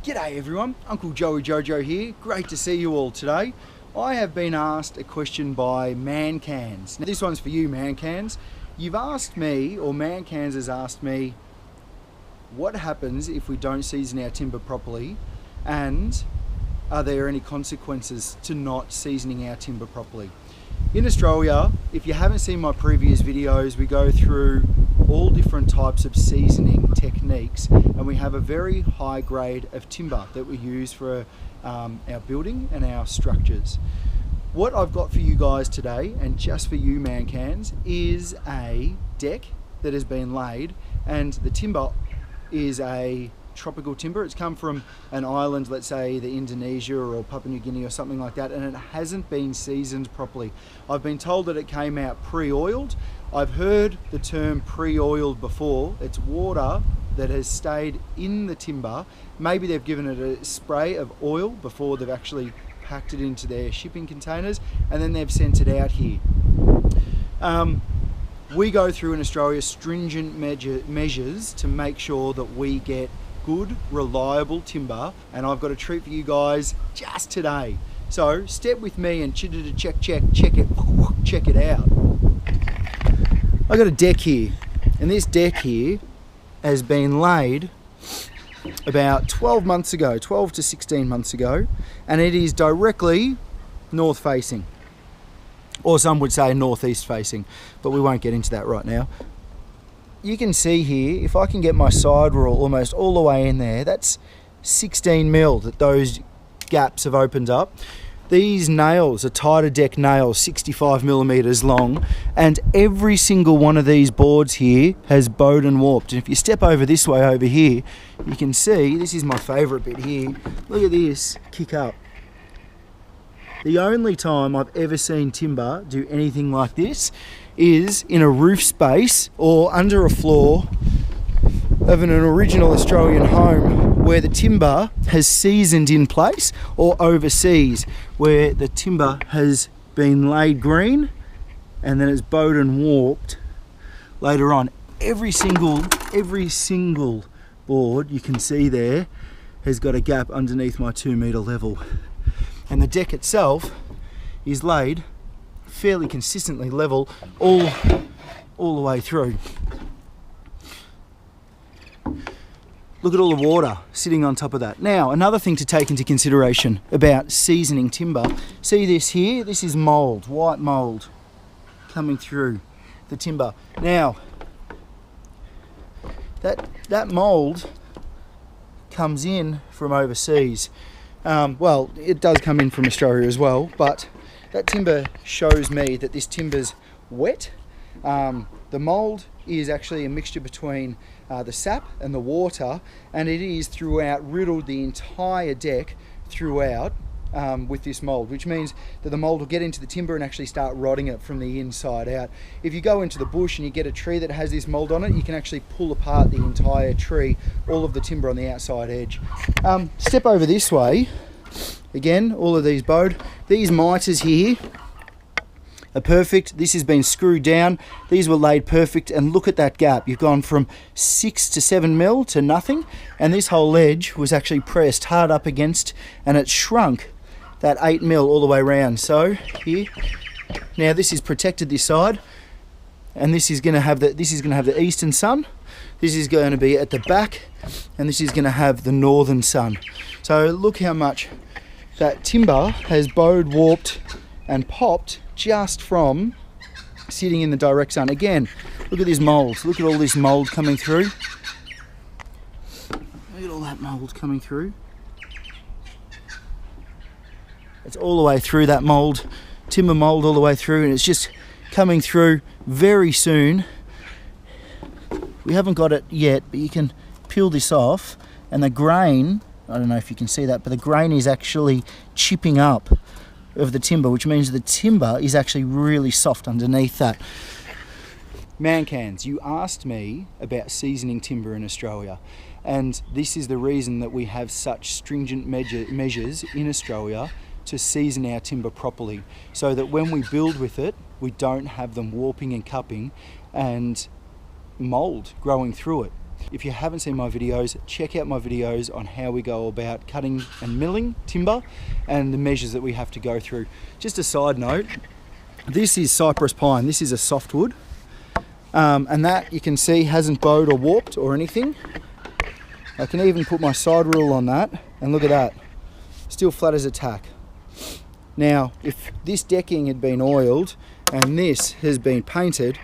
G'day everyone, Uncle Joey Jojo here. Great to see you all today. I have been asked a question by Mancans. Now, this one's for you, Mancans. You've asked me, or Mancans has asked me, what happens if we don't season our timber properly, and are there any consequences to not seasoning our timber properly? In Australia, if you haven't seen my previous videos, we go through all different types of seasoning techniques, and we have a very high grade of timber that we use for our building and our structures. What I've got for you guys today, and just for you Mancans, is a deck that has been laid, and the timber is a tropical timber. It's come from an island, let's say the Indonesia or Papua New Guinea or something like that, and it hasn't been seasoned properly. I've been told that it came out pre-oiled. I've heard the term pre-oiled before. It's water that has stayed in the timber. Maybe they've given it a spray of oil before they've actually packed it into their shipping containers, and then they've sent it out here. We go through in Australia stringent measures to make sure that we get good, reliable timber, and I've got a treat for you guys just today. So step with me and check it out. I got a deck here, and this deck here has been laid about 12 months ago, 12 to 16 months ago, and it is directly north facing, or some would say northeast facing, but we won't get into that right now. You can see here, if I can get my side rule almost all the way in there, that's 16 mil that those gaps have opened up. These nails are Tider Deck nails, 65 millimeters long, and every single one of these boards here has bowed and warped. And if you step over this way over here, you can see, this is my favorite bit here, look at this kick up. The only time I've ever seen timber do anything like this is in a roof space or under a floor of an original Australian home where the timber has seasoned in place, or overseas where the timber has been laid green and then it's bowed and warped later on. Every single board you can see there has got a gap underneath my 2 meter level, and the deck itself is laid fairly consistently level all the way through. Look at all the water sitting on top of that. Now, another thing to take into consideration about seasoning timber, see this here? This is mold, white mold coming through the timber. Now, that mold comes in from overseas. Well, it does come in from Australia as well, but that timber shows me that this timber's wet. The mold is actually a mixture between the sap and the water, and it is riddled the entire deck throughout with this mold, which means that the mold will get into the timber and actually start rotting it from the inside out. If you go into the bush and you get a tree that has this mold on it, you can actually pull apart the entire tree, all of the timber on the outside edge. Step over this way. Again, all of these bowed. These miters here are perfect. This has been screwed down. These were laid perfect, and look at that gap. You've gone from 6 to 7 mil to nothing, and this whole edge was actually pressed hard up against, and it shrunk that 8 mil all the way around. So here, now this is protected this side, and this is going to have the eastern sun. This is going to be at the back, and this is going to have the northern sun. So look how much that timber has bowed, warped, and popped just from sitting in the direct sun. Again, look at this mold. Look at all this mold coming through. Look at all that mold coming through. It's all the way through that mold, timber mold all the way through, and it's just coming through very soon. We haven't got it yet, but you can peel this off, and the grain, I don't know if you can see that, but the grain is actually chipping up of the timber, which means the timber is actually really soft underneath that. Mancans, you asked me about seasoning timber in Australia, and this is the reason that we have such stringent measures in Australia to season our timber properly, so that when we build with it, we don't have them warping and cupping and mold growing through it. If you haven't seen my videos, check out my videos on how we go about cutting and milling timber and the measures that we have to go through. Just a side note, this is cypress pine. This is a softwood, and that you can see hasn't bowed or warped or anything. I can even put my side rule on that, and look at that, still flat as a tack. Now, if this decking had been oiled and this has been painted,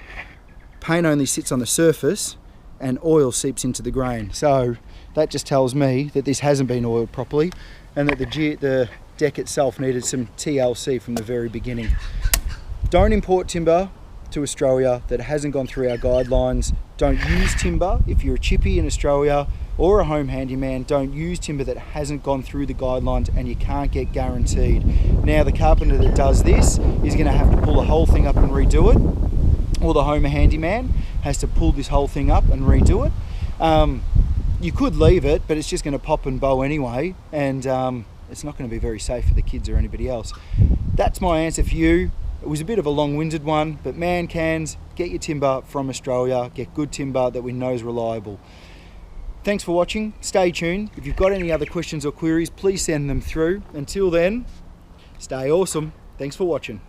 paint only sits on the surface and oil seeps into the grain. So that just tells me that this hasn't been oiled properly and that the deck itself needed some TLC from the very beginning. Don't import timber to Australia that hasn't gone through our guidelines. Don't use timber if you're a chippy in Australia or a home handyman. Don't use timber that hasn't gone through the guidelines and you can't get guaranteed. Now the carpenter that does this is going to have to pull the whole thing up and redo it, or the home handyman has to pull this whole thing up and redo it. You could leave it, but it's just going to pop and bow anyway, and it's not going to be very safe for the kids or anybody else. That's my answer for you. It was a bit of a long-winded one, but man cans, get your timber from Australia, get good timber that we know is reliable. Thanks for watching, stay tuned. If you've got any other questions or queries, please send them through. Until then, stay awesome. Thanks for watching.